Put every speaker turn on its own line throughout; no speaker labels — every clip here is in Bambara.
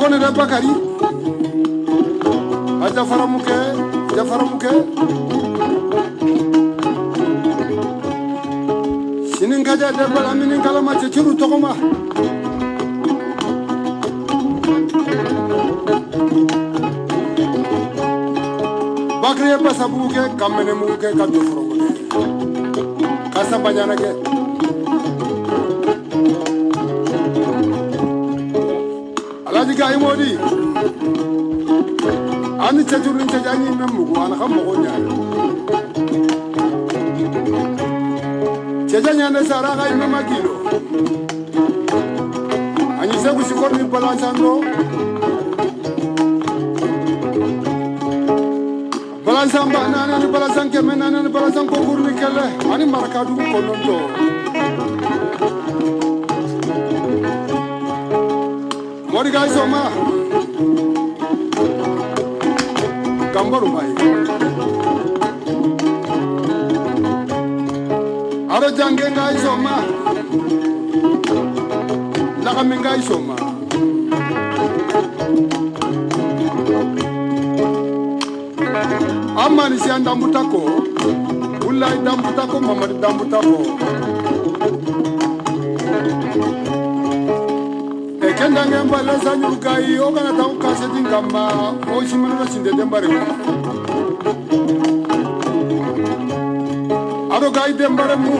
kone da bakari aja faramuke sinin kaja da bala minin kalama ce ciru tokoma bakri pasabuke kamene muke kaddo forogo kasa banyana ke alaji ga imodi ani chajurin chajani memugo ana khammo nya chajanya na sara ga imama kilo ani sabu sikorni balansando balansamba nana ni balansanke menana ni balansanko kurni kelle ani marakadu ko nonto Mori guys oma Gambaru mai Aro jange guys oma Laga mingai soma Amani si andambutako Ulai dambutako mamadi dambutako Kenda ngemba la sanyu kai o kana ta ukase dingamba o shimano na sinde dembare aro gai dembare mu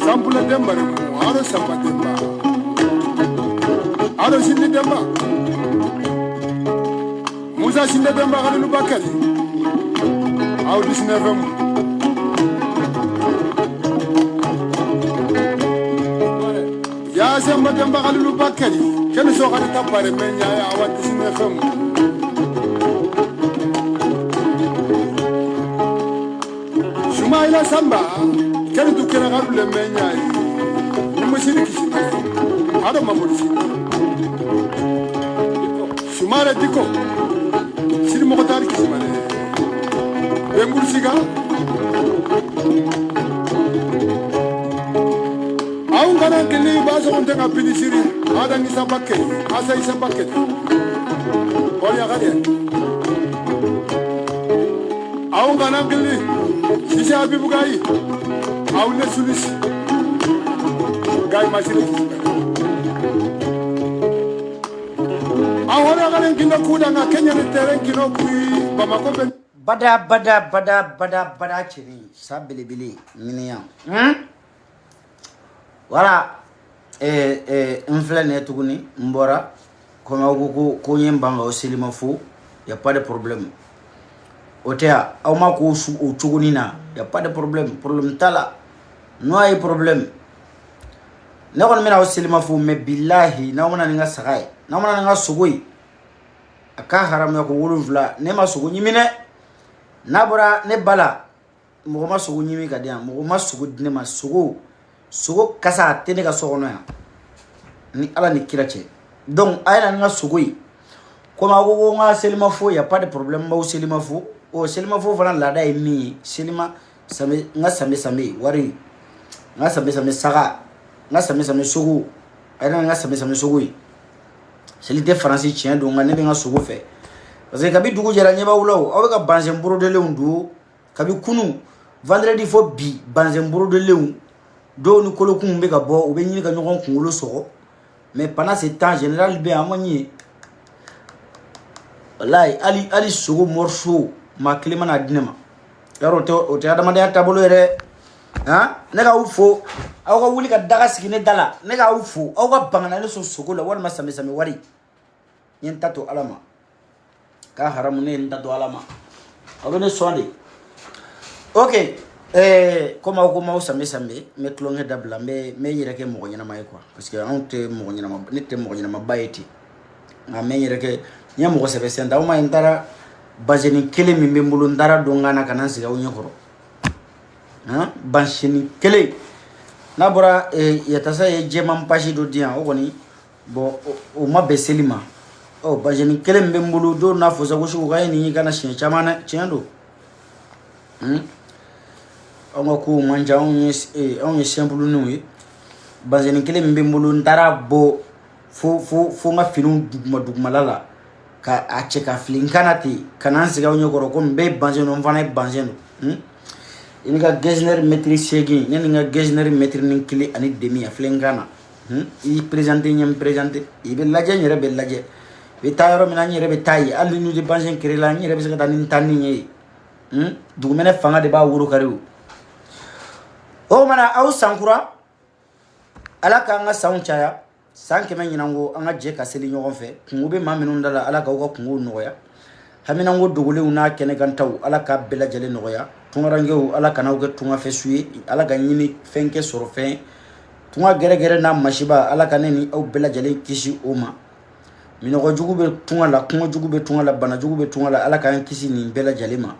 sampula dembare mu aro samba demba aro sinde demba musa sinde demba kana nu bakali au disnevem Samba demba kalu bakari kene so kana tabare menya ya awati sine fam Shumaila samba kene tu kena kalu le menya ni mushiriki shine ado mamulisi Shumara diko siri mo kotari kismane bengul siga Kana kini baso on tenga pinisiri ada ni sabake asa isa bucket Oya gade Aun kana kini sisi abibu gai Aun ne sulis Gai masiri Aun kana kini kuda na Kenya ni tereng kino kui Bamako ben
Bada chiri sabili miniam Voilà, inflé n'est tuguni, mbora, comme on yembanga au silima fou, y a pas de problème. Otea, auma ko ou tugunina, y a pas de problème. Problème tala, no ay problème. Ne kon mena au silima fou, mais billahi, na mona nga saray, na mona nga sugui. Aka haram ya ko wuluvla, ne ma sugu nyimine, nabora ne bala, mo ma sugu nyimi kadian, mo ma sugu ne ma sugu. Sugo kasa tene ka sokono ya ni ala ni kirache donc ayna nga sugoi koma go nga selima fo ya pas de problème ba selima fo o selima fo fana la dai mi selima same nga same wari nga same saga nga same sugu ayna nga same sugoi selite français tien donc nga ne nga sugu fe parce que kabi dugu jera nyeba ulo o ka banze mburo de leundu kabi kunu vendredi fo bi banze mburo de leundu do ni kolo kun be ka bo o be nyini ka nyogon kungulo sogo mais pendant ce temps général be amoni wallahi ali sogo morceau ma klima na dinema yaro to o te adama da tabolo ere ha ne ka ufo aw ka wuli ka daga sigine dala ne ka ufo aw ka bangana ne so sogo la wala masame wari yen tato alama ka haramu ne tato alama aw ne sonde okay comme au samé mais clone dabla mais yere ke mo nyana may quoi parce que on te mo nyana ma nité mo nyana ma bayeti nga me yere ke nya mo sebe senda o ma intara bajeni kele mi mbulu ndara do ngana kana siga unyokoro hein banchini kele na bora yatasa ye jema mpashi do dia o koni bo o ma beselima o bajeni kele mbulu do na foza ko shugo kay ni kana shin chamana chendo on ko manja on est simple nous bajeni kele mbulu ndara bo fo nga finu duguma lala ka a cɛ ka filinkana ten ka na n sigi aw ɲɛkɔrɔ ko n bɛ banzɛn no n fana ye banzɛn no i ni ka gestionnaire mètre 8 ne ni ka gestionnaire mètre 1 ani demi a filinkana i présenté ɲɛ n présenté i bɛ lajɛ n yɛrɛ bɛ lajɛ i bɛ taa yɔrɔ min na n yɛrɛ bɛ taa ye hali ni de banzɛn kere la n yɛrɛ bɛ se ka taa ni n taa ni ɲɛ ye dugumɛnɛ fanga de b'a woro kari o mana aw sankura ala k'an ka sanw caya san kɛmɛ ɲinanko an ka jɛ ka seli ɲɔgɔn fɛ kungo bɛ maa minnu da la ala k'aw ka kungow nɔgɔya haminanko dogolenw n'a kɛnɛkantaw ala k'a bɛɛ lajɛlen nɔgɔya tungarankew ala kana'aw kɛ tungafɛ su ye ala ka ɲini fɛn kɛ sɔrɔ fɛn tunga gɛrɛgɛrɛ n'a masiba ala ka ne ni aw bɛɛ lajɛlen kisi o ma minɔgɔ jugu bɛ tunga la kungo jugu bɛ tunga la bana jugu bɛ tunga la ala k'an kisi nin bɛɛ lajɛlen ma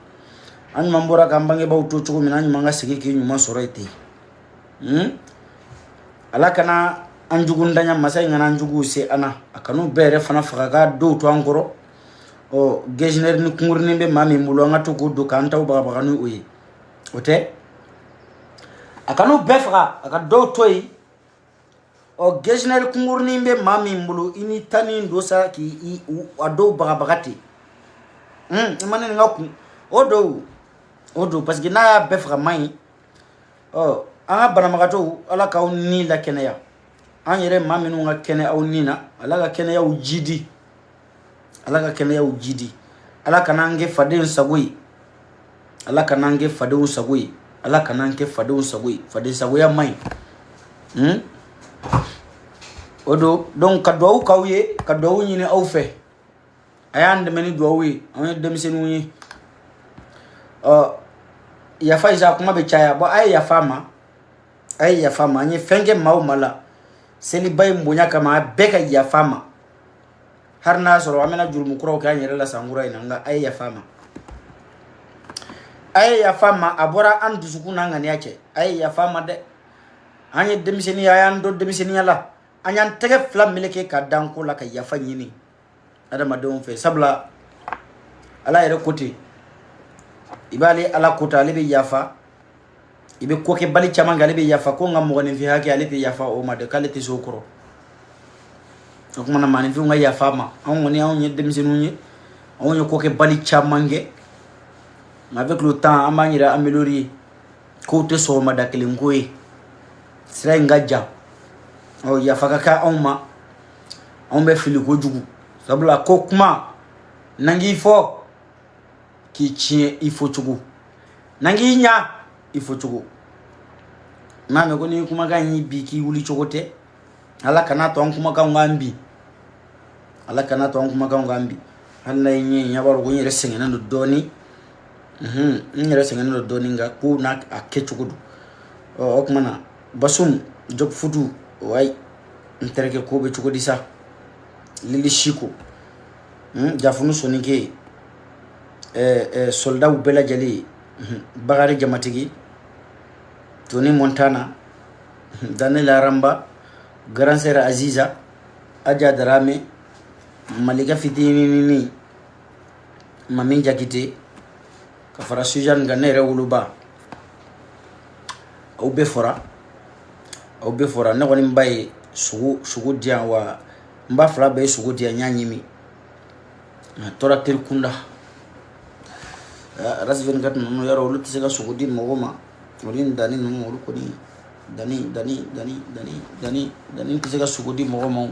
an ɲuman bɔra k'an bangebaaw to cogo min na an ɲuman ka segin k'i ɲuman sɔrɔ ye ten ala kana an jugundanya masa in kana an juguw se ana a kanu bɛɛ yɛrɛ fana faga ka dɔw to an kɔrɔ gestionnaire ni kungurunin bɛ maa min bolo an ka to k'o don k'an taw bagabaga ni o ye o tɛ a kanu bɛɛ faga a ka dɔw to yen gestionnaire kungurunin bɛ maa min bolo i ni ta ni do sa k'i a dɔw bagabaga ten i ma ne nin ka kun o don parce que n'a y'a bɛɛ faga man ɲi an ka banabagatɔw ala k'aw ni lakɛnɛya an yɛrɛ maa minnu ka kɛnɛ aw ni na ala ka kɛnɛyaw jidi ala ka kɛnɛyaw jidi ala kana an kɛ fadenw sago ye ala kana an kɛ fadenw sago ye ala kana an kɛ fadenw sago ye faden sagoya man ɲi o don donc ka duwawu k'aw ye ka duwawu ɲini aw fɛ a y'an dɛmɛ ni duwawu ye anw ye denmisɛnninw ye yafa isa kuma bɛ caya bon a ye yafa ma an ye fɛn kɛ maa o maa la seliba in bonya kama a bɛɛ ka yafa ma hari n'a sɔrɔ an bɛna jurumukuraw kɛ an yɛrɛ la sankura in na nka a ye yafa ma a bɔra an dusukun n'an ŋaniya cɛ a ye yafa ma dɛ an ye denmisɛnninya a y'an dɔn denmisɛnninya la an y'an tɛgɛ fila meleke ka dan ko la ka yafa ɲini adamadenw fɛ sabula ala yɛrɛ ko ten i b'ale ala ko ten ale bɛ yafa i bɛ ko kɛ bali caman kɛ ale bɛ yafa ko n ka mɔgɔninfin hakɛ ale tɛ yafa o ma dɛ k'ale tɛ se o kɔrɔ o kumana maaninfinw ka yafa ma anw kɔni anw ye denmisɛnninw ye anw ye ko kɛ bali caman kɛ nka avec le temps an b'an yɛrɛ améliorer kow tɛ sɔgɔmada kelen ko ye sira in ka jan yafa ka kɛ anw ma anw bɛ fili kojugu sabula ko kuma n'an k'i fɔ k'i tiɲɛ i fɔ cogo n'an k'i ɲa i fɔ cogo n'a mɛn ko ni kumakan y'i bi k'i wuli cogo tɛ ala kana to an kumakanw k'an bi ala kana to an kumakanw k'an bi hali n'a ye ɲɛ ɲɛ b'a dɔn ko n yɛrɛ sɛgɛnnen don dɔɔni n yɛrɛ sɛgɛnnen don dɔɔni nka ko n'a kɛ cogo don o kuma na Basum Job Futu wayi n terikɛ ko bɛ cogo di sa Lili Shiko Jafunu Sonike soldaw bɛɛ lajɛlen Bakari Jamatigi Tony Montana Daniel Aramba Grand Sœur Aziza Adja Darame Malika Fitinini Mami Jakite ka fara Suzanne nga ne yɛrɛ woloba aw bɛɛ fɔra ne kɔni ba ye sogo diyan wa n ba fila bɛɛ ye sogo diyan n y'a ɲimi a tora teri kunda RAS 24 ninnu yɔrɔ olu tɛ se ka sogo di mɔgɔ ma olu ni Dani ninnu olu kɔni Dani tɛ se ka sogo di mɔgɔ ma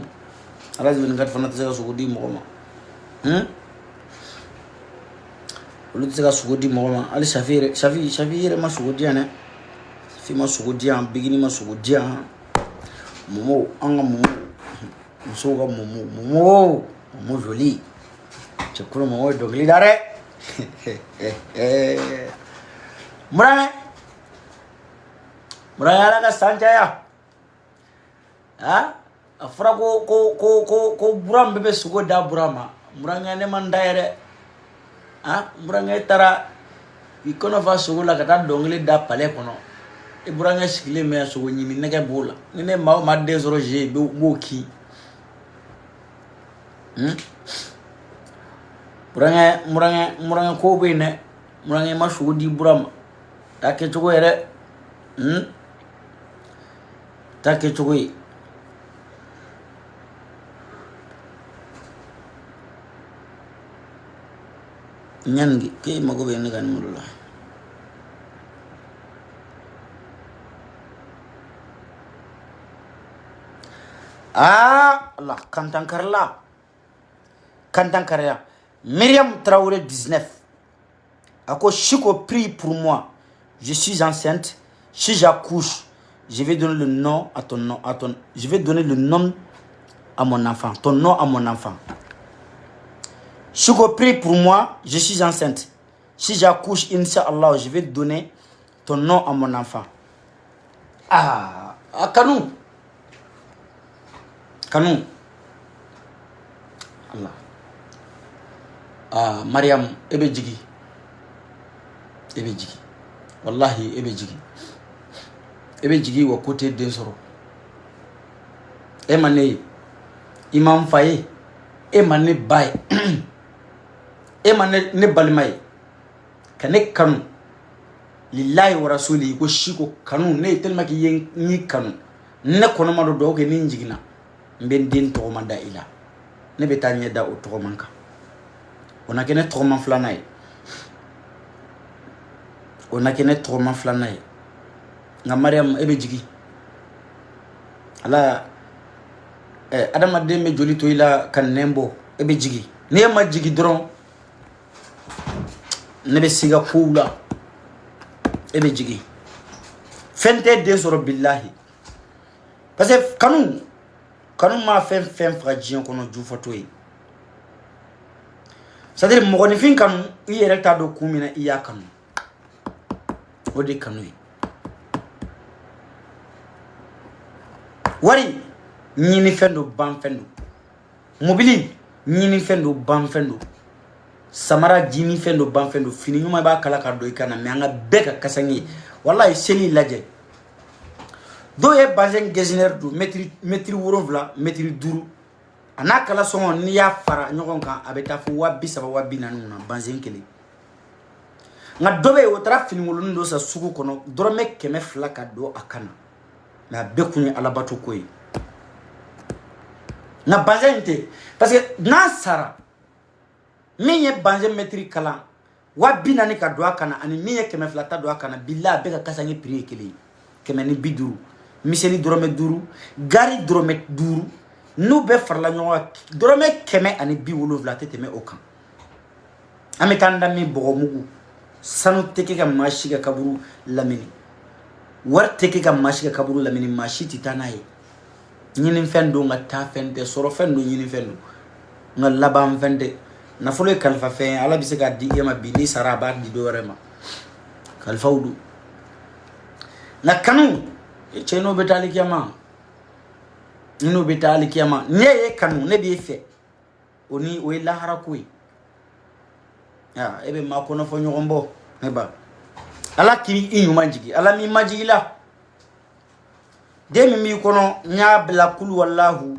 RAS 24 fana tɛ se ka sogo di mɔgɔ ma olu tɛ se ka sogo di mɔgɔ ma hali Safi yɛrɛ ma sogo diyan dɛ Safi ma sogo diyan Bigini ma sogo diyan Momo an ka Momo musow ka Momo joli cɛkulu Momo ye dɔnkili da dɛ Murange ala ka san caya a fɔra ko buran bɛɛ bɛ sogo da buran ma Murange ne man da yɛrɛ Murange taara i kɔnɔ fa sogo la ka taa dɔnkili da palais kɔnɔ i Murange sigilen bɛ sogo ɲimi nɛgɛ b'o la ni ne maa o maa den sɔrɔ je b'o kin Murange ko bɛ yen dɛ Murange ma sogo di buran ma taa kɛ cogo yɛrɛ taa kɛ cogo ye nyangi ke mago be ne kan mulla Allah kantankarya Myriam Traoré 19 ako Chiko prie pour moi, je suis enceinte, si j'accouche je vais donner le nom à ton nom je vais donner le nom à mon enfant, ton nom à mon enfant. Chiko prie pour moi, je suis enceinte, si j'accouche Inch'Allah je vais donner ton nom à mon enfant. Kanou Allah Mariam ebe jigi wallahi ebe jigi wa côté den soro e mané imam faye e mané bay e mané ne balmay kane kanu lillahi wa rasuli ko Chiko kanu ne tellement ki yen ni kanu ne kono ma do ke ni jigina mben den to manda ila ne be tanye da o to manka on a kene to man flanay nga Mariam ebe jigi ala adama dembe joli to ila kan nembo ebe jigi ne ma jigi dron ne be siga kula ebe jigi fente de soro billahi parce que kanu ma fem fragien kono ju photo yi c'est-à-dire mo ni fin kanu i yere ta do kumina iya kanu o de kanu yi wari nyini fendo ban fendo mobili nyini fendo ban fendo samara jini fendo ban fendo fini nyuma ba kala ka do ikana me anga beka kasangi wallahi seli laje do e bazen gesiner do metri woronvla metri duru ana kala songo ni ya fara nyogon kan abeta fu wabi saba wabi nanu na bazen kele nga dobe o tra fini wolun do sa suku kono dorome keme flaka do akana na bekunyi alabato koyi na bazen te parce que na sara minye bazen metri kala wabi nani ka do akana ani minye keme flata do akana billa beka kasangi prier kele keme ni biduru miseli dorome duru gari dorome duru no be farla nyoa dorome keme ani bi wolo vla teme okan ametanda mi bogomugu sanu teke ka mashi ka kaburu lamini war teke ka mashi ka kaburu lamini mashi titanaye nyini fendo ngata fende soro fendo nyini fendo ngal labam fende na folo kalfa fe ala bisika di yema bini saraba di dorema kalfa udu na kanu cheno betali kiyama ino betali kiyama ne kanu ne bi fe oni o ila harakui ya ebe makono fo nyogombo neba ala kiri inyuma jigi ala mi majigila demi mi kono nya bla kul wallahu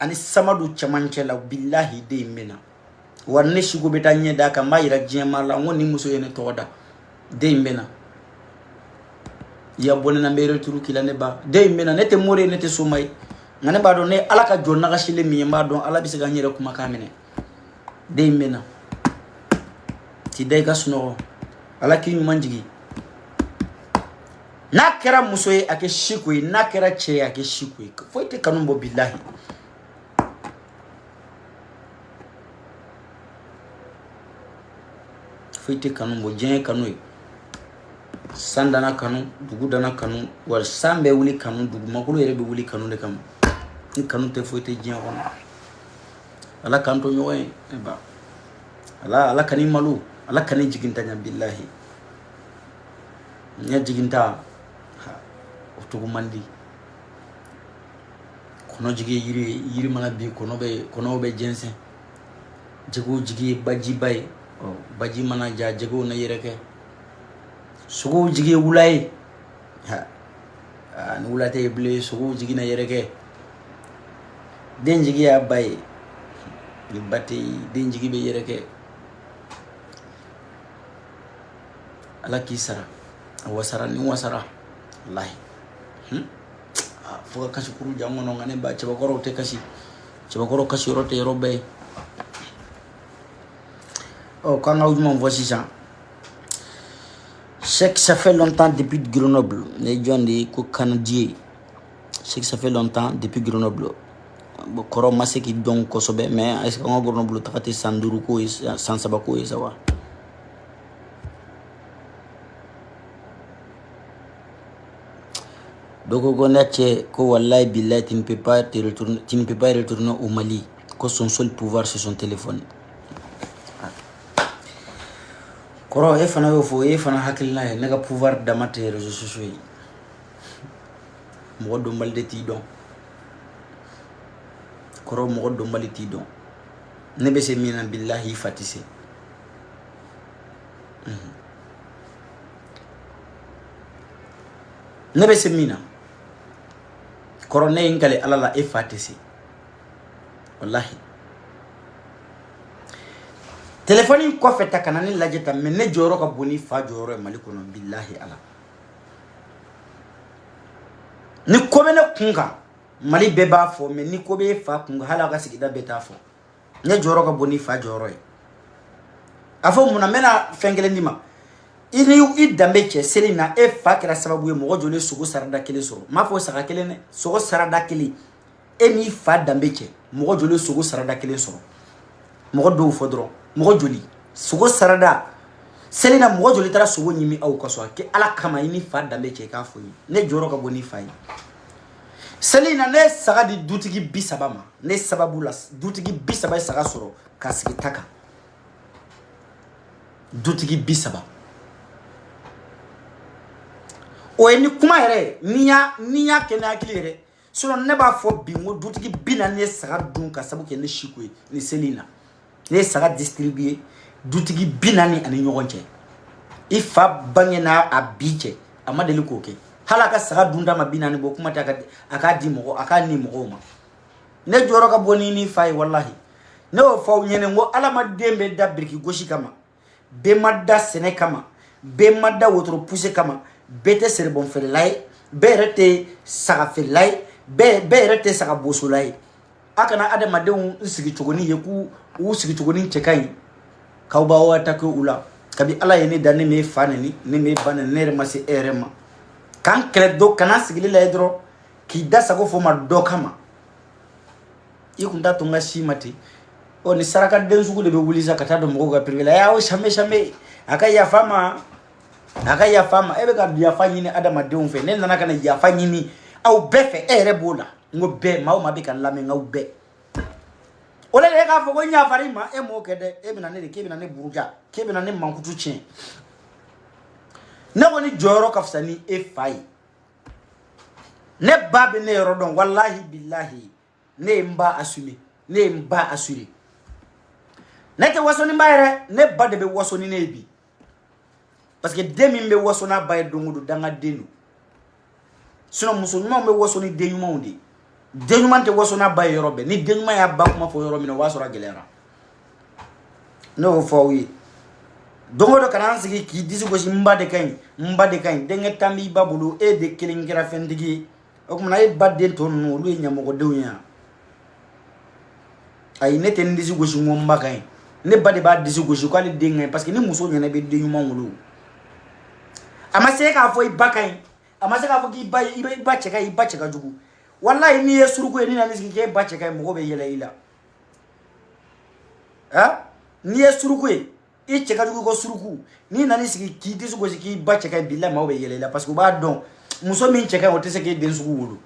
ani samadu chamanchela billahi de mena wanne shigo betanye da ka mayira jema la ngoni muso yene toda de mena ya bonena mbere turu kila ne ba de mena nete more nete sumay ngane ba do ne ala ka jonna ga shile mi mba don ala bisiga nyere kuma kamene de mena ti de ga suno ala ki manjigi nakera muso ye ake Chiko yi nakera che ake Chiko yi foite kanumbo billahi foite kanumbo jen kanu sandana kanu dugu dana kanu wal sambe wuli kanu dugu makulu yere be wuli kanu de kam ni kanu te foite jen kono ala kanto nyoy ba ala kani malu ala kani jiginta nya billahi nya jiginta otugu mandi kono jigi yiri mana bi kono be jense jigu jigi baji bay baji mana ja jigu na yereke sugu jigi wulay ni wulate ble sugu jigi na yereke den jigi ya bay ni bati den jigi be yereke ala kisara wasara ni wasara wallahi foka kashi kuru jamono ngane ba cebakoro te kashi rote robe Oh, quand on a voici ça. C'est que ça fait longtemps depuis Grenoble. Les gens des Canadiens. C'est que ça fait longtemps depuis Grenoble. Bon, Koro Masse qui donc Kosobe, mais est-ce qu'on a Grenoble traité sans Duruko et sans Sabako et ça va? Donc on a dit que Wallahi Billah, tu ne peux pas retourner au Mali. Que son seul pouvoir c'est son téléphone. Koro e fana yo fo e fana hakilina e nega pouvoir damate réseaux sociaux yi mo do mbalde ti don koro mo do mbalde ti don nebe se mina billahi fatise nebe se mina koro ne ngale alala e fatise wallahi téléphone ko feta kanani lajeta men ne joro ka boni fa joro e malikono billahi ala ni ko be ne kunga mali be ba fo men ni ko be fa kunga hala ka sigida beta fo ne joro ka boni fa joro e afo muna mena fengele ndima ini i dambe che selina e fa kera sababu e mo jole sugo sarada kele soro ma fo saka kele ne sugo sarada kele e ni fa dambe che mo jole sugo sarada kele soro mo do fo dro mo joli sugo sarada selina mo joli tara sugo nyimi au kaso ke ala kama ini fa dambe che ka fo ne joro ka boni fa selina ne saga di dutigi bisabama ne sababu la dutigi bisaba saga soro kasiki taka dutigi bisaba o eni kuma yere niya kena akilere solo ne ba fo bi mo dutigi bina ne saga dun ka sabu ke ne shikwe ni selina ne saga distribuer dutigi bina ni ani nyogonche ifa bangena abiche amadeli koke halaka saga dunda mabina ni bokuma ta aka di mo aka ni mo ma ne joro ka boni ni fay wallahi ne o faw nyene ngo ala ma dembe dabriki goshi kama be madda sene kama be madda wotro pousse kama bete ser bon fel lay be rete saga fel lay be rete saga boso lay akana adama de un sigi chogoni yeku u sigi chogoni chekai kawba o atako ula kabi ala yene dane me fanani ne me banane ne remasi erema kan kredo kana sigili la edro ki dasa ko fo ma do kama ikunda to ngashi mati o ni saraka densugo de be wulisa kata do mo ga privela ya o shame akaya fama ebe ka biya fanyini adama de un fe ne nana kana ya fanyini au befe erebola ngo be ma o ma be kan lame ngau be ole le ka fo ko nya farima e mo kede e bina ne ke bina ne buruja ke bina ne mankutu chen na woni joro kafsani e fai ne babe ne rodon wallahi billahi ne mba asumi ne mba asuri ne ke wasoni mbayre ne bade be wasoni ne bi parce que demi mbe wasona baye dongudu danga denu sino musulman mbe wasoni denyuma undi denyuma te wasona baye yorobe ni denyuma ya ba kuma fo yorobe no wasora gelera no fo wi dongodo kana sigi ki disi gosi mbade kain denge tambi babulu e de kilingira fendigi o kuma na e badde ton no lu nyamo ko dewnya ay nete ndisi gosi ngomba kain ne bade ba disi gosi ko ali denga parce que ni muso nyana be denyuma ngulu amase ka fo ibakain amase ka fo ki ba cheka jugu wallahi ni yesuruku ni na nisiki ke ba cheka mo be yela ila ha ni yesuruku e cheka jugu ko suruku ni na nisiki ki disu ko ki ba cheka billahi mo be yela ila parce que ba don muso min cheka o tese ke den sugu wulu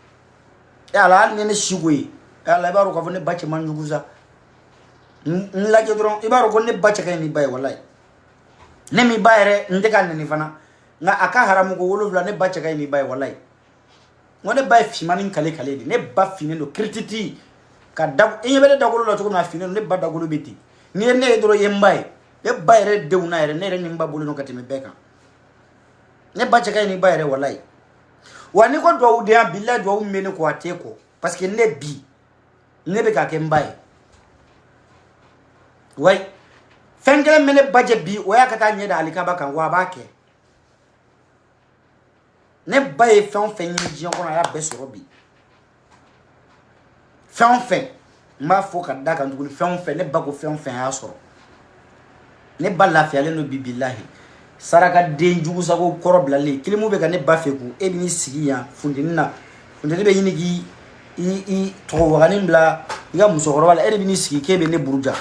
ala ni ne shigwe ala baro ka fo ne ba che man jugu za nla ke dron ibaro ko ne ba cheka ni bay wallahi ne mi bayre ndeka ni fana nga aka haramu ko wolofla ne bacca kay ni bay wallahi ngone bay fimanin kale di ne ba finendo krititi ka dag e yebe dagolo la to na finendo ne ba dagolo beti ni ne doro yembay e bayre dewna ere ne re nimba bulu no katime beka ne bacca kay ni bayre wallahi wani ko do de am billahi do mene ko ateko parce que ne bi ne be ka ke mbay way fengele mene baje bi o yakata nyeda alikaba kan wa bake ne baye fen ni jion ko na ya be soro bi fen ma fo ka da kan dugul fen ne ba ko fen ya soro ne ba lafiyalen no bibillahi saraka den jugu sago kɔrɔ bilalen kilimu bɛ ka ne ba fɛ ku e bɛ ni sigi yan funteni na funteni bɛ ɲini k'i i tɔgɔwaganin bila i ka musokɔrɔba la e de bɛ ni sigi k'e bɛ ne buruja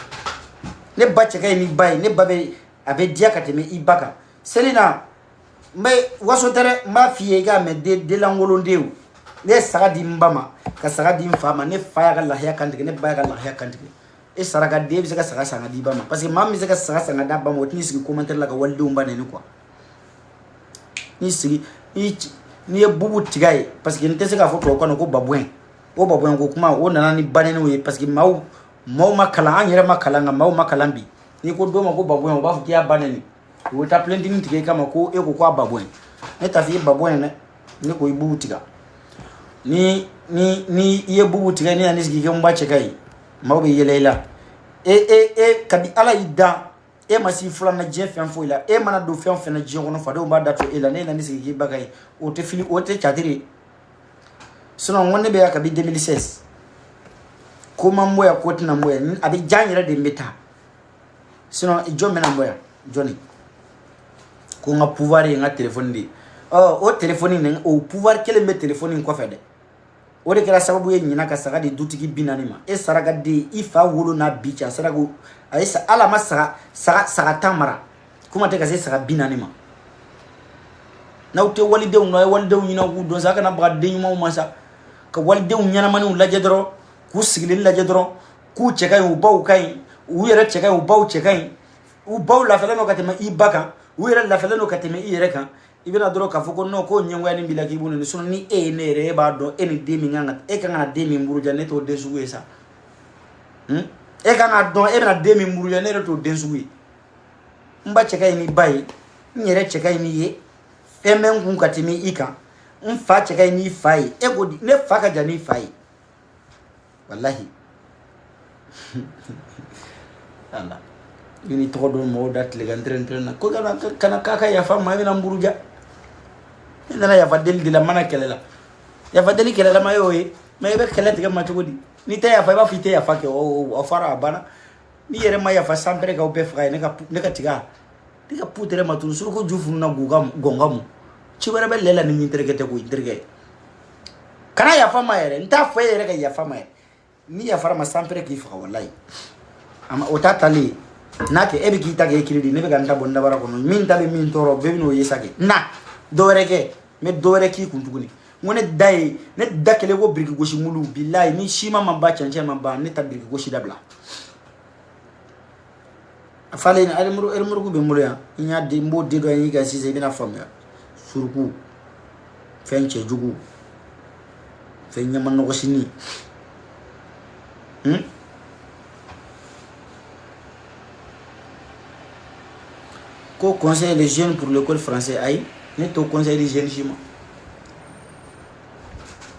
ne ba cɛ ka ɲi ni ba ye ne ba bɛ a bɛ diya ka tɛmɛ i ba kan seli na n bɛ waso tɛ dɛ n b'a f'i ye i k'a mɛn den langolonden ne ye saga di n ba ma ka saga di n fa ma ne fa y'a ka lahiya kantigɛ ne ba y'a ka lahiya kantigɛ e saraka den bɛ se ka saga san ka di ba ma parce que maa min bɛ se ka saga san ka d'a ba ma o tɛn'i sigi commentaire la ka walidenw ba nɛni quoi n'i sigi n'i ye bubu tigɛ ye parce que n tɛ se k'a fɔ tubabukan na ko babouin o babouin ko kuma o nana ni ba nɛniw ye parce que maaw ma kalan an yɛrɛ ma kalan nka maaw ma kalan bi n'i ko dɔ ma ko babouin o b'a fɔ k'i y'a ba nɛni u bɛ taa plainte tigɛ i kama ko e ko k'a babouin ne t'a fɔ i ye babouin dɛ ne ko i bubu tigɛ ni i ye bubu tigɛ ni yanni sigi kɛ n ba cɛ ka ye maaw bɛ yɛlɛ i la kabi ala y'i dan e ma si filanan diɲɛ fɛn foyi la e mana don fɛn o fɛn na diɲɛ kɔnɔ fadenw b'a da to e la ne nana sigi k'i ba ka ye o tɛ fili o tɛ catiri sinon n ko ne bɛ yan kabi 2016 ko ma n bɔ yan ko tɛna n bɔ yan a bɛ diya n yɛrɛ de n bɛ taa sinon jɔn bɛna n bɔ yan jɔnni ko n ka pouvoir ye n ka téléphone de ye o téléphone nin o pouvoir kelen bɛ téléphone in kɔfɛ dɛ o de kɛra sababu ye ɲina ka saga di dutigi 40 ma e saraka den i fa wolo n'a bi cɛ a sera ko a ye ala ma saga 10 mara kuma tɛ ka se saga 40 ma n'aw tɛ walidenw na a ye walidenw ɲini k'u dɔn sa a kana baga den ɲumanw ma sa ka walidenw ɲɛnamaniw lajɛ dɔrɔn k'u sigilen lajɛ dɔrɔn k'u cɛ ka ɲi u baw ka ɲi u yɛrɛ cɛ ka ɲi u baw cɛ ka ɲi u baw lafiyalen don ka tɛmɛ i ba kan u yɛrɛ lafiyalen don ka tɛmɛ i yɛrɛ kan i bɛna dɔrɔn k'a fɔ ko non ko ɲɛngoya b'i la k'i b'o nɛni sinon ni e ye ne yɛrɛ e b'a dɔn e ni den min kan ka e kan ka na den min buruja ne t'o den sugu ye sa e kan ka dɔn e bɛna den min buruja ne yɛrɛ t'o den sugu ye n ba cɛ ka ɲi ni ba ye n yɛrɛ cɛ ka ɲi ni ye fɛn bɛ n kun ka tɛmɛ i kan n fa cɛ ka ɲi ni fa ye e ko ne fa ka jan ni fa ye walahi ala i ni tɔgɔ dɔn mɔgɔw da tile kan tɛrɛn na ko kana k'a ka yafa ma i bɛna n buruja ne nana yafa deli de la mana kɛlɛ la yafa deli kɛlɛlama y'o ye mais i bɛ kɛlɛ tigɛ ma cogo di n'i tɛ yafa i b'a fɔ i tɛ yafa kɛ o fara a banna n'i yɛrɛ ma yafa sanpɛrɛ k'aw bɛɛ faga ye ne ka tigɛ ne ka pu tɛrɛ ma tunu surako ju fununa gɔnga mu ci wɛrɛ bɛ lɛ la ni ɲin terikɛ tɛ ko i terikɛ ye kana yafa ma yɛrɛ n t'a fɔ e yɛrɛ ka yafa ma yɛrɛ ni yafara ma sanpɛrɛ k'i faga walayi o t'a tali ye n'a kɛ e bɛ k'i ta kɛ e kiri di ne bɛ ka n ta bɔ n dabara kɔnɔ min ta bɛ min tɔɔrɔ bɛɛ bɛ n'o ye sa kɛ na dɔwɛrɛ kɛ n bɛ dɔwɛrɛ k'i kun tuguni n ko ne da kelen ko biriki gosi mulu bilayi ni sima ma ban cɛncɛn ma ban ne ta biriki gosi dabila a falen ɛrimuruku bɛ n bolo yan n b'o di dɔ y'i kan sisan i bɛna faamuya suruku fɛn cɛjugu fɛn ɲɛma nɔgɔsini ko conseil des jeunes pour l'école français ayi ne to conseil des jeunes si ma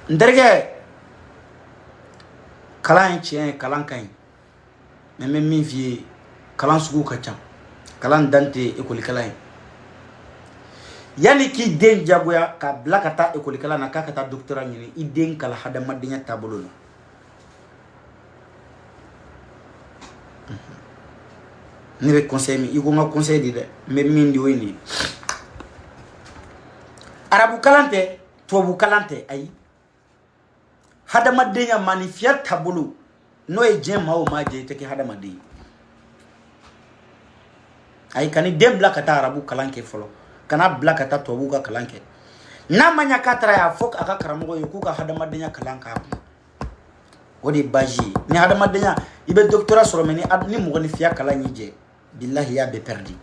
n terikɛ kalan ye tiɲɛ ye kalan ka ɲi mais n bɛ min f'i ye kalan sugu ka ca kalan dan tɛ école kalan ye yanni k'i den jagoya k'a bila ka taa école kalan na k'a ka taa doctorat ɲini i den kala hadamadenya taabolo la ne bɛ conseil min i ko n ka conseil di dɛ n bɛ min di o ye nin ye arabu kalan tɛ tubabu kalan tɛ ayi hadamadenya maanifiya taabolo n'o ye diɲɛ maa o maa jɛ i tɛ kɛ hadamaden ye ayi ka ni den bila ka taa arabu kalan kɛ fɔlɔ kana bila ka taa tubabu ka kalan kɛ n'a ma ɲa k'a taara y'a fɔ a ka karamɔgɔ ye k'u ka hadamadenya kalan k'a kun o de ye base ye ni hadamadenya i bɛ doctorat sɔrɔ mais ni mɔgɔninfinya kalan y'i jɛ billahi y'a bɛɛ perdu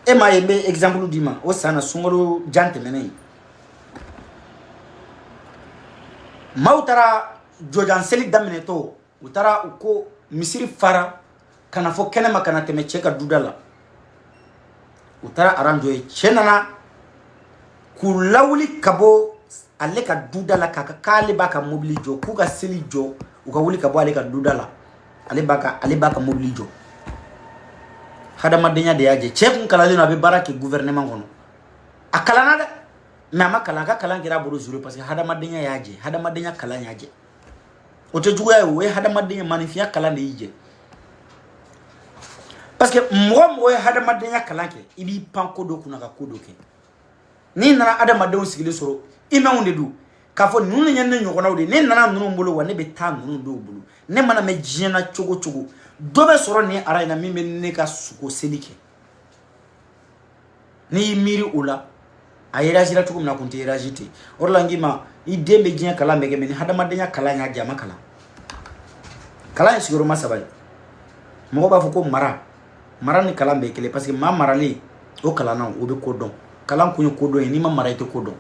e m'a ye n bɛ exemple d'i ma o san na sunkalo jan tɛmɛnen maaw taara jɔjan seli daminɛtɔ u taara u ko misiri fara ka na fɔ kɛnɛ ma ka na tɛmɛ cɛ ka duda la u taara aranjɔ ye cɛ nana k'u lawuli ka bɔ ale ka duda la k'ale b'a ka mobili jɔ k'u ka seli jɔ u ka wuli ka bɔ ale ka duda la ale b'a ka mobili jɔ hadamadenya de y'a jɛ cɛ kun kalanlen don a bɛ baara kɛ gouvernement kɔnɔ a kalanna dɛ mais a ma kalan a ka kalan kɛra a bolo zoro parce que hadamadenya y'a jɛ hadamadenya kalan y'a jɛ o tɛ juguya ye o ye hadamadenya maanifinya kalan de y'i jɛ parce que mo hada madenya kalanke ibi pan kodo kuna ka kodo ke ni nana ada madenw sigile soro imew de du ka fo nunu nyen nyogona de ni nana nunu mbolo wa ne be ta nunu do bulu ne mana me jiena chogo do be soro ni ara ina mimbe ne ka suko selike ni miri ula ayira jira tukum na kunti ira jiti orla ngima i dembe jien kala mege meni hada madenya kala nya jama kala sigoro masabay mo ba fo ko mara ni kala be kele parce que ma marali o kala na o be kodon kala kunyo kodon ni ma mara ite kodon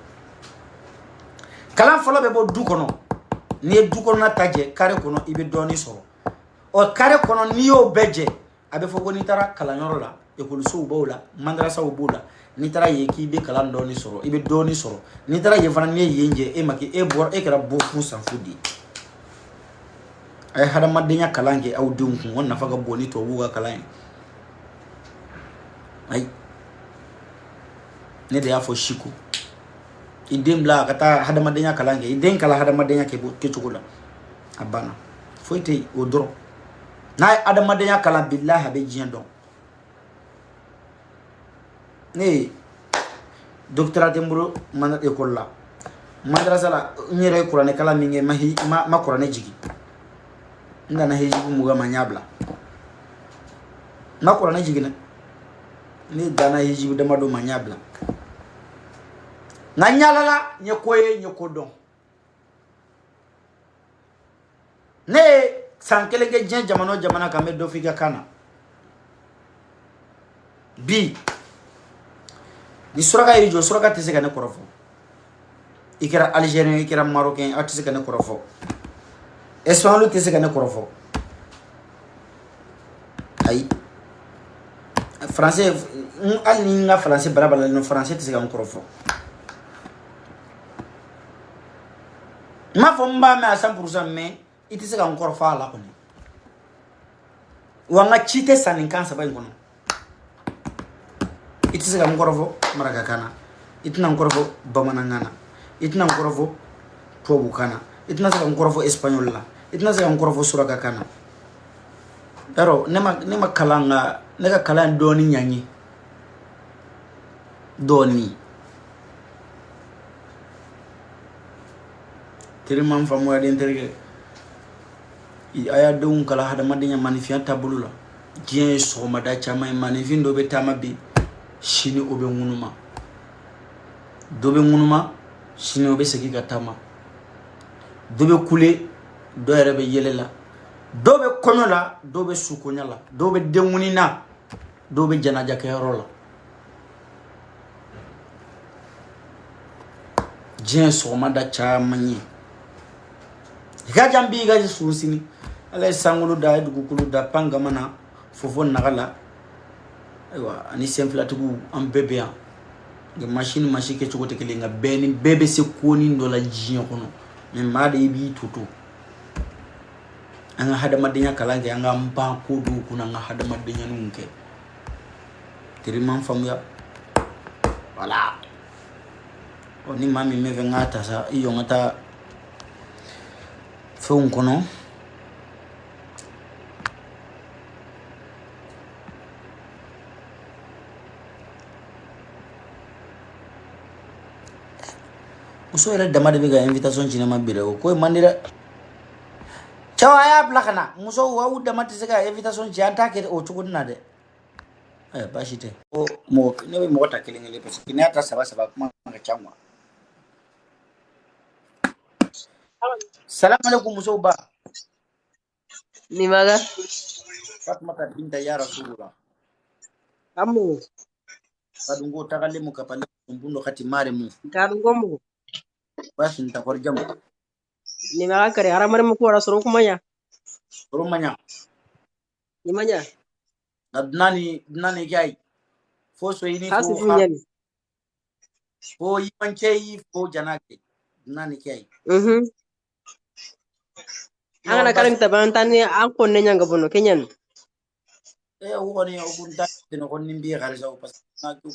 kala folo be bo du kono ni du kono na taje kare kono ibe doni soro o kare kono ni o beje abe fo ko ni tara kala nyoro la e ko so bola mandrasa o bola ni tara ye ki be kala doni soro ibe doni soro ni tara ye fana ni yenje e maki e bor e kara bo fu san fudi ay hada madenya kalange aw dunku wonna faga boni to wuga kalange ay ne de afo shiku idem la kata hada madenya kalange idem kala hada madenya ke chukula abana foite odro na hada madenya kala billahi habe jiendo ne docteur Temburo man école la madrasa la ñere qur'an kala minge ma qur'an jigi ndana heji muga manyabla ma qur'an jigi na ni dana heji dama do manyabla na nyalala nye koye nye kodon ne sankele ge jen jamana kame do figa kana bi ni suraka irijo suraka tese kana korofo ikira algérien ikira marocain atise kana korofo espagnol tese kana korofo ay français ali nga français barabala no français tese kana korofo ma fo mba me a 100% mais itise kana korofo ala koni wanga chite saninkan sabay kono itise kana korofo maraka kana itna korofo bamanangana itna korofo tobu kana itna sa korofo espagnol la itna sa korofo suraka kana daro nema kalanga nega kalan doni nyanyi doni tiriman famu ya denterge aya dum kala hada madenya manifian tabulula jien so mada chama manifin do betama bi shini obe ngunuma dobe ngunuma shini obe segi gatama dobe kule do erebe yelela dobe konyola dobe sukonyala dobe dengunina dobe janaja kerola jien so mada chama nyi gajambi gaji susini ala sangulu da dugukulu da pangamana fofo nagala aywa ani semflatugu am bebe an ge machine ke chogote kele nga bebe se koni ndo la jinya kono me made bi tutu anga hada madenya kalange anga mpa kodu kuna nga hada madenya nunke tiriman famuya wala oni mami meve ngata sa iyo ngata fon kono muso yɛrɛ dama de bɛ ka invitation cinema bire o ko mandira cɛw a y'a bila ka na muso wa dama tɛ se ka invitation ci an t'a kɛ o cogo na dɛ baasi tɛ o mɔgɔ ne bɛ mɔgɔ ta kelen kelen parce que ne y'a ta saba kuma ka ca quoi salam alaikum muso ba
ni maga
Fatmata binta ya rasulullah
amu
kadungo tagale mu kapale mbundo kati mare mu
kadungo mu
basi nitakorja mu
ni maga kare haramare mu ko rasoro kumanya
rumanya
nimanya
nani gai fo so yini
hasi
fo
funyani
fo yimanche fo janake nani kai
angana karam tabantani an konne nyanga bono kenyan
woni ogunta dino konni mbi xalisa o parce que na ko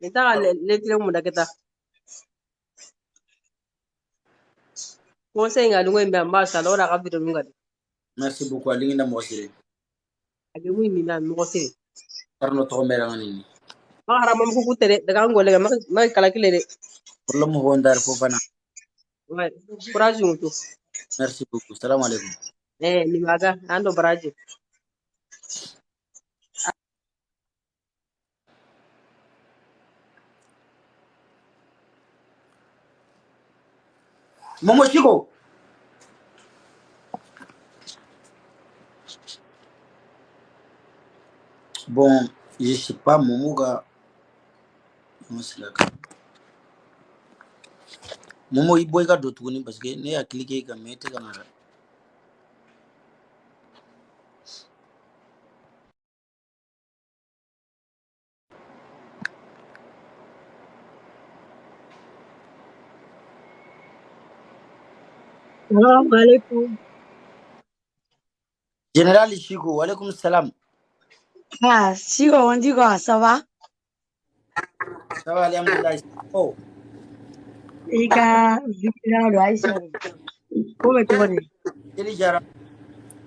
ni ta le mu daketa ko sai nga lungo mbe amba sala ora ka bido lunga
merci beaucoup alingi na mo sire
age mu ni na mo se
karno to mera ngani
ma haram mo ku tere daga ngole ma kala kile de
problem ho ndar fo fana
ouais courage mutu
merci beaucoup salam alaikum
ni maga ando baraji
momo chiko bon je sais pas momo ga momo iboy ga do tuguni parce que ne ya cliquer ga mete ga nara
Salam alaikum.
général chiko wa alaikum salam
Ah, Chico, on dit quoi, ça va?
ça va alhamdulillah oh
Ika, Vikira, lo Aisha. Kome tone.
jeli jara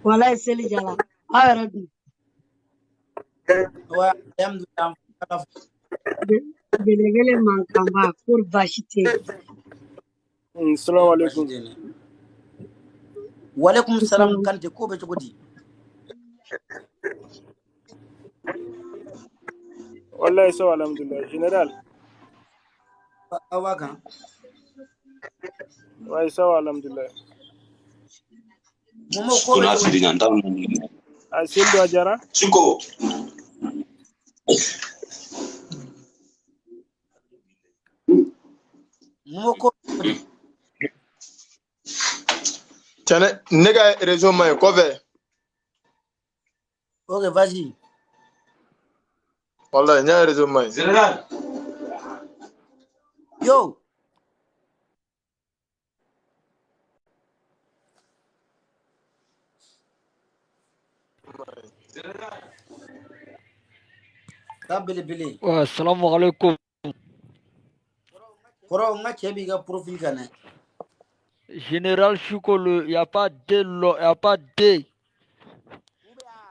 Wala eseli jala. Awere bi.
wa alhamdulillah
Gelegele mankamba, kur bashite.
Assalamu alaikum.
wa alaikum salam kante ko be chogodi
Wallahi sawa alhamdulillah. General.
awaka
Wallahi sawa alhamdulillah.
momo ko be
Kuna
chogodi
siri nyanta
Asildo ajara.
Chiko.
momo ko
Tiens, nega réseau main cover.
ok vas-y
Wallahi, nya réseau main.
General.
yo tabele bele
Assalamu alaikum.
koro nga chebi ga profil kana
Général Chukolo, il n'y a pas de lo, il n'y a pas de.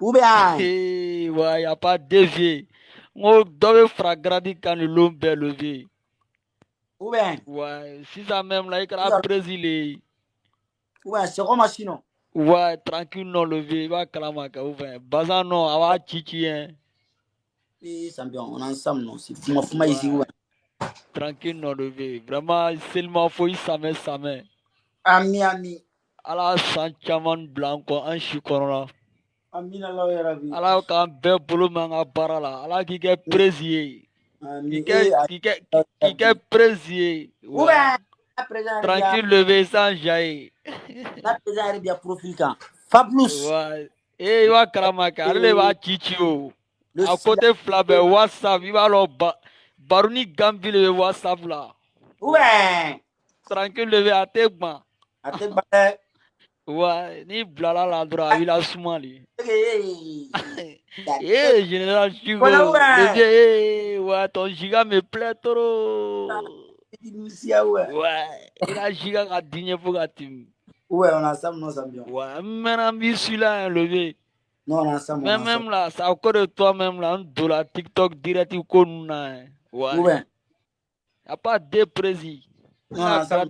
ube ai
Ouais, il n'y a pas de vie. On doit faire grandi quand l'homme est levé.
ube
Ouais, si ça même là, il y a Brésil.
ube c'est comme sinon
Ouais, tranquille non levé, il va clamaka ou bien. Bazan non, il va chichi hein.
et champion on est ensemble non c'est fuma ici ube
Tranquille non levé. Vraiment, seulement faut y samer samer.
ami
Ala sanchaman blanco en chicorona.
amina Allah ya rabbi
Ala kan bɛɛ bolo man ka baara la ala k'i kɛ perezi ye
ami
k'i kɛ perezi ye
ube présent
tranquille levé sans jaillir
na présent bien profil kan Fablus
ouais i b'a kalama kɛ ale de b'a ci ci o a côté fila bɛɛ whatsapp i b'a lɔn baro ni ganbi de bɛ whatsapp la
ube
tranquille levé a tɛ gban
a tɛ gban dɛ
ouais n'i bilala la dɔrɔn a b'i la suma de
Eh,
général Chico,
Voilà, ouais.
le vieux, ouais, ton giga me plaît trop. Ouais, il a giga qui a digné pour la team.
Ouais, on a ensemble, non, champion.
Ouais, maintenant, celui-là, le vieux.
Non, on a ensemble.
Mais même là, ça encore de toi-même là, de la TikTok direct ou qu'on a. Ouais.
Ouais.
Y a pas de prési.
Non, on a ensemble.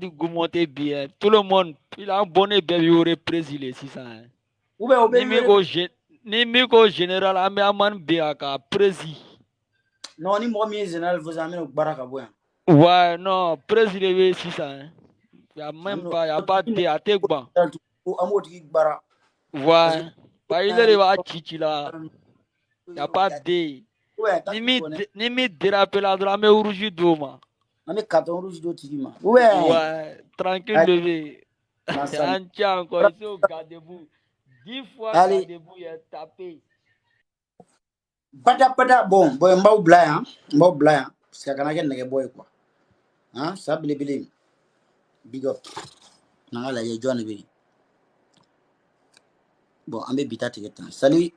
Bien. Tout le monde, il a un bonnet bébé au prési, c'est ça.
Ouais, au
ni miko général an bɛ amani bɛ a ka prési
non ni mɔgɔ min ye général fo sisan an bɛna baara ka bɔ yan
ouais non prési de bɛ sisan y'a même pas y'a pas de a tɛ gban
an b'o tigi baara
ouais ba ile de b'a ci la y'a pas de ni mi déraper la dɔrɔn an bɛ rouge d'o ma
an bɛ carton rouge d'o tigi ma
ouais tranquille de bɛ an cɛ encore ici au gardez-vous 10 fois gardez-vous il est tapé.
Pada bon boy mbaw bla yan parce que kana ken nege boy quoi hein ça bili big up na la ye joine bi bon ambe bitati ketan salut